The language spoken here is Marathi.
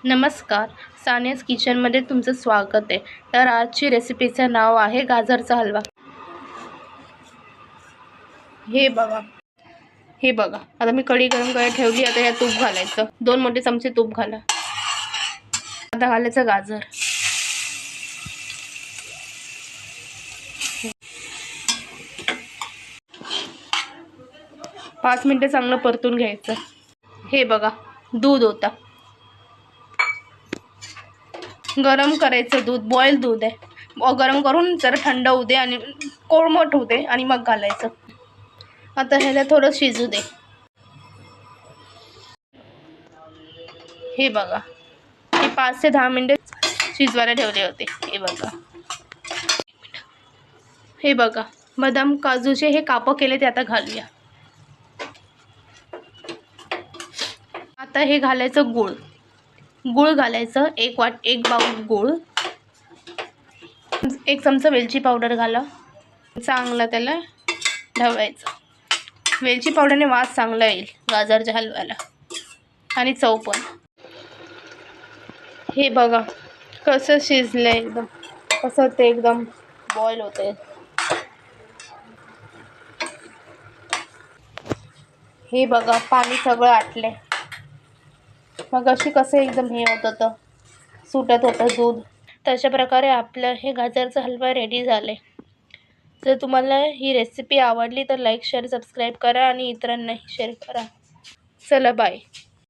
नमस्कार, सानियाज किचनमध्ये तुमचं स्वागत आहे. तर आजची रेसिपीचं नाव आहे गाजरचा हलवा. हे बघा हे बघा आता मी कढी गरम करायला ठेवली. आता यात तूप घालायचं. 2 मोठे चमचे तूप घाला. आता घालायचं गाजर. पाच मिनिटं चांगलं परतून घ्यायचं. हे बघा दूध होता, गरम करायचं दूध. बॉईल दूध आहे. गरम करून जरा थंड होऊ दे आणि कोमट होऊ दे आणि मग घालायचं. आता ह्याला थोडं शिजू दे. हे बघा हे 5 ते 10 मिनिटं शिजवायला ठेवले होते. हे बघा बदाम काजूचे हे कापं केले ते आता घालूया. आता हे घालायचं गूळ घालायचं. एक बाउल गूळ. 1 चमचा वेलची पावडर घाला. चांगलं त्याला ढवळायचं. वेलची पावडरने वास चांगला येईल गाजरच्या हलव्याला आणि चव पण. हे बघा कसं शिजलंय, एकदम कसं ते एकदम बॉईल होतंय. हे बघा पाणी सगळं आटलंय. मग अशी कसं एकदम हे होत होतं, सुटत होतं दूध. तशा प्रकारे आपलं हे गाजरचा हलवा रेडी झाले. जर तुम्हाला ही रेसिपी आवडली तर लाईक शेअर सबस्क्राईब करा आणि इतरांनाही शेअर करा. चला बाय.